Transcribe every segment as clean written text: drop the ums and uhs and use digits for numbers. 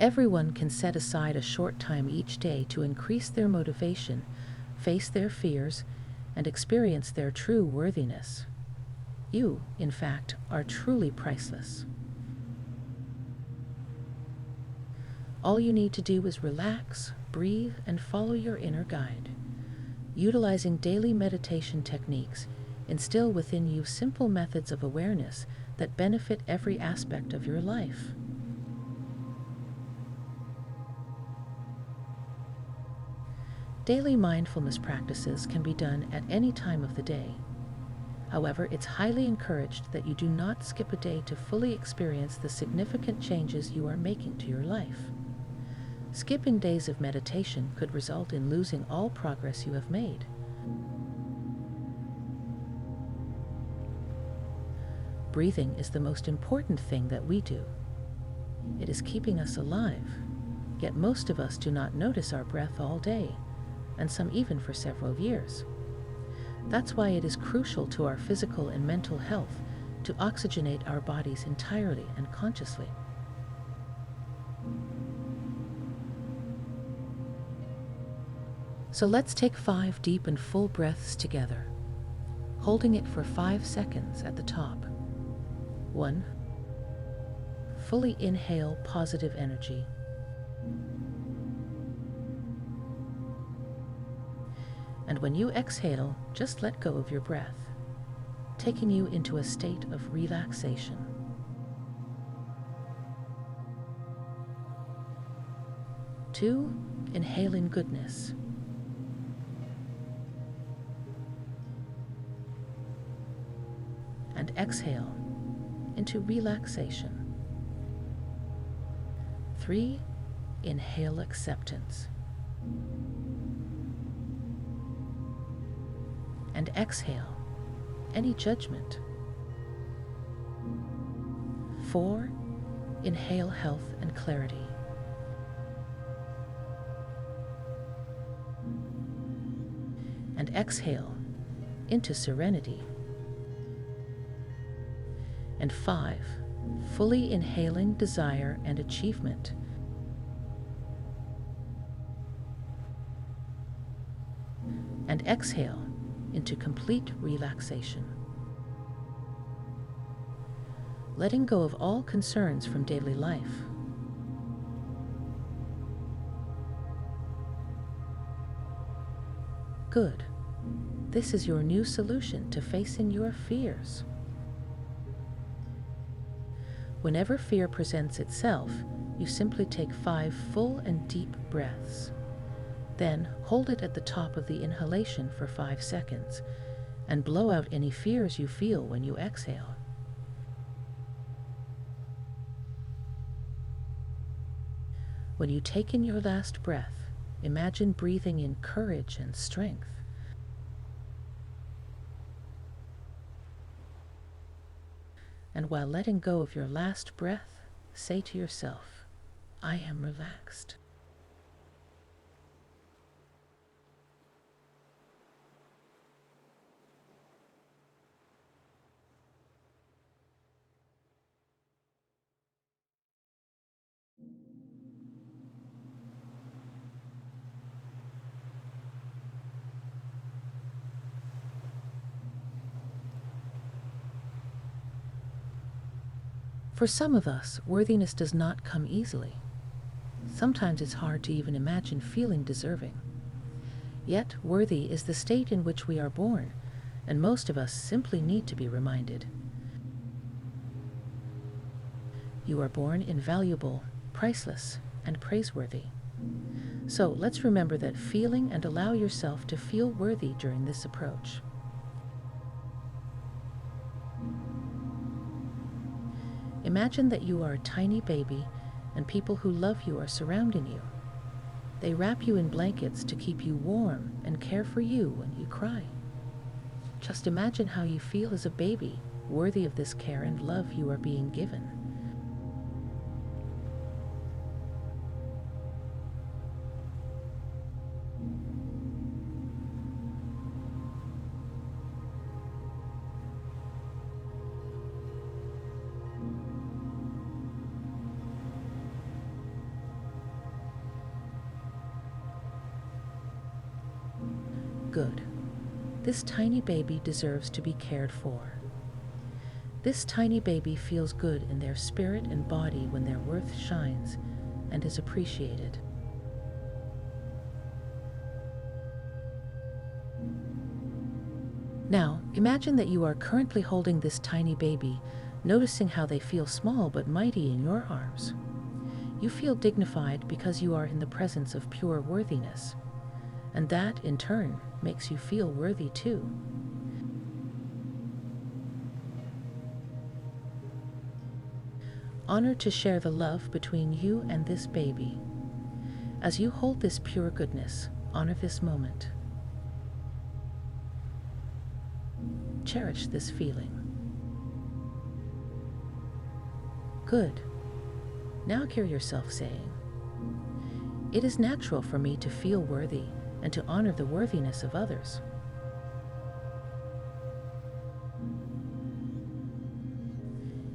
Everyone can set aside a short time each day to increase their motivation, face their fears, and experience their true worthiness. You, in fact, are truly priceless. All you need to do is relax, breathe, and follow your inner guide. Utilizing daily meditation techniques, instill within you simple methods of awareness that benefit every aspect of your life. Daily mindfulness practices can be done at any time of the day. However, it's highly encouraged that you do not skip a day to fully experience the significant changes you are making to your life. Skipping days of meditation could result in losing all progress you have made. Breathing is the most important thing that we do. It is keeping us alive, yet most of us do not notice our breath all day, and some even for several years. That's why it is crucial to our physical and mental health to oxygenate our bodies entirely and consciously. So let's take 5 deep and full breaths together, holding it for 5 seconds at the top. 1. Fully inhale positive energy. And when you exhale, just let go of your breath, taking you into a state of relaxation. 2. Inhale in goodness. And exhale into relaxation. 3. Inhale acceptance. And exhale any judgment. 4. Inhale health and clarity. And exhale into serenity. And 5. Fully inhaling desire and achievement. And exhale into complete relaxation. Letting go of all concerns from daily life. Good. This is your new solution to facing your fears. Whenever fear presents itself, you simply take 5 full and deep breaths. Then hold it at the top of the inhalation for 5 seconds and blow out any fears you feel when you exhale. When you take in your last breath, imagine breathing in courage and strength. And while letting go of your last breath, say to yourself, I am relaxed. For some of us, worthiness does not come easily. Sometimes it's hard to even imagine feeling deserving. Yet, worthy is the state in which we are born, and most of us simply need to be reminded. You are born invaluable, priceless, and praiseworthy. So let's remember that feeling and allow yourself to feel worthy during this approach. Imagine that you are a tiny baby and people who love you are surrounding you. They wrap you in blankets to keep you warm and care for you when you cry. Just imagine how you feel as a baby, worthy of this care and love you are being given. Good. This tiny baby deserves to be cared for. This tiny baby feels good in their spirit and body when their worth shines and is appreciated. Now, imagine that you are currently holding this tiny baby, noticing how they feel small but mighty in your arms. You feel dignified because you are in the presence of pure worthiness, and that, in turn, makes you feel worthy too. Honor to share the love between you and this baby. As you hold this pure goodness, honor this moment. Cherish this feeling. Good. Now hear yourself saying, "It is natural for me to feel worthy and to honor the worthiness of others."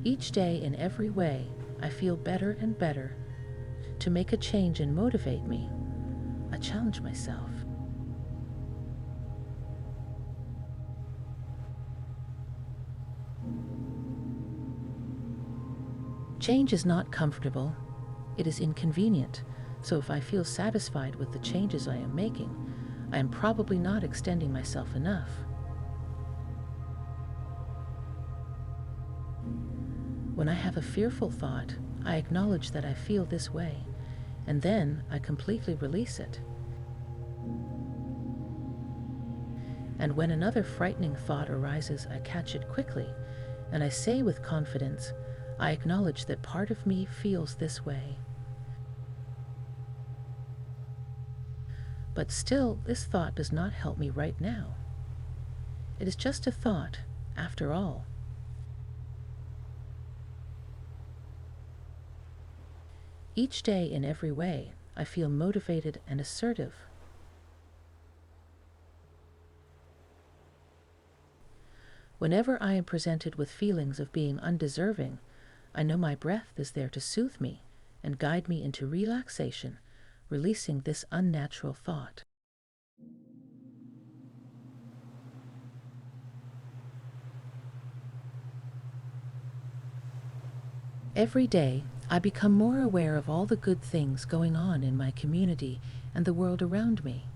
Each day in every way, I feel better and better. To make a change and motivate me, I challenge myself. Change is not comfortable, it is inconvenient, so if I feel satisfied with the changes I am making, I am probably not extending myself enough. When I have a fearful thought, I acknowledge that I feel this way, and then I completely release it. And when another frightening thought arises, I catch it quickly, and I say with confidence, I acknowledge that part of me feels this way. But still, this thought does not help me right now. It is just a thought, after all. Each day in every way, I feel motivated and assertive. Whenever I am presented with feelings of being undeserving, I know my breath is there to soothe me and guide me into relaxation, releasing this unnatural thought. Every day, I become more aware of all the good things going on in my community and the world around me.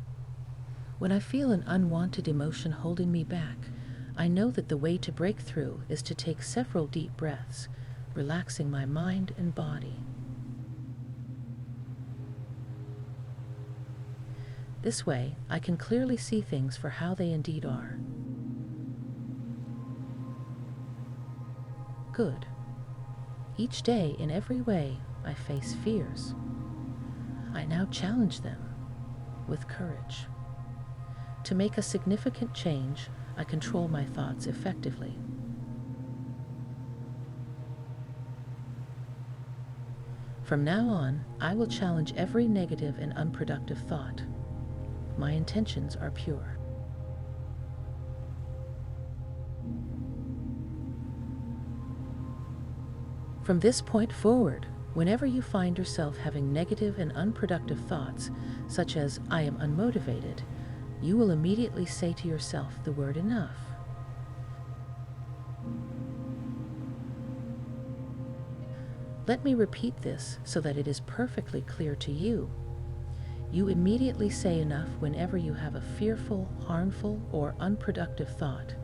When I feel an unwanted emotion holding me back, I know that the way to break through is to take several deep breaths, relaxing my mind and body. This way, I can clearly see things for how they indeed are. Good. Each day, in every way, I face fears. I now challenge them with courage. To make a significant change, I control my thoughts effectively. From now on, I will challenge every negative and unproductive thought. My intentions are pure. From this point forward, whenever you find yourself having negative and unproductive thoughts, such as "I am unmotivated," you will immediately say to yourself the word "enough." Let me repeat this so that it is perfectly clear to you. You immediately say "enough" whenever you have a fearful, harmful, or unproductive thought.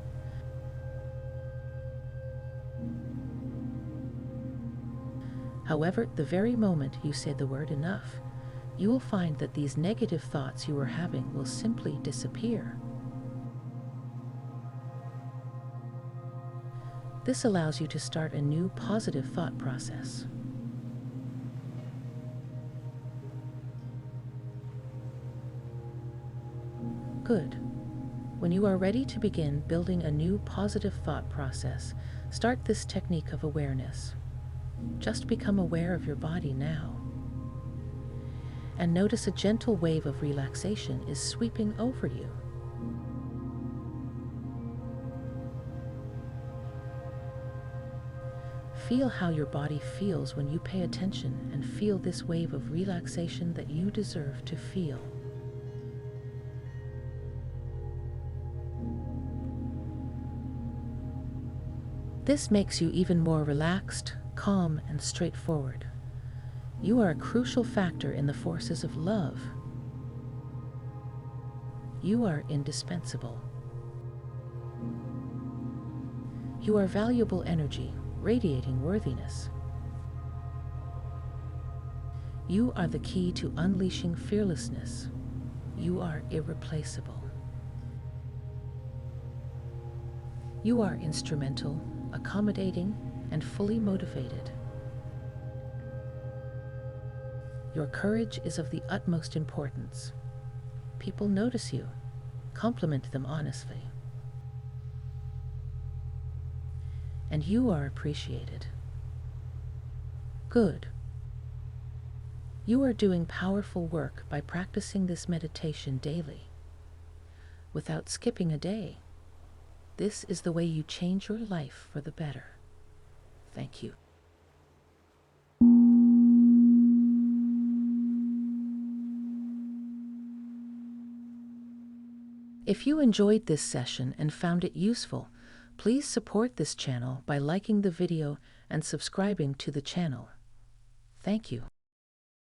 However, the very moment you say the word "enough," you will find that these negative thoughts you are having will simply disappear. This allows you to start a new positive thought process. Good. When you are ready to begin building a new positive thought process, start this technique of awareness. Just become aware of your body now. And notice a gentle wave of relaxation is sweeping over you. Feel how your body feels when you pay attention and feel this wave of relaxation that you deserve to feel. This makes you even more relaxed, calm, and straightforward. You are a crucial factor in the forces of love. You are indispensable. You are valuable energy, radiating worthiness. You are the key to unleashing fearlessness. You are irreplaceable. You are instrumental, accommodating, and fully motivated. Your courage is of the utmost importance. People notice you. Compliment them honestly. And you are appreciated. Good. You are doing powerful work by practicing this meditation daily, without skipping a day. This is the way you change your life for the better. Thank you. If you enjoyed this session and found it useful, please support this channel by liking the video and subscribing to the channel. Thank you.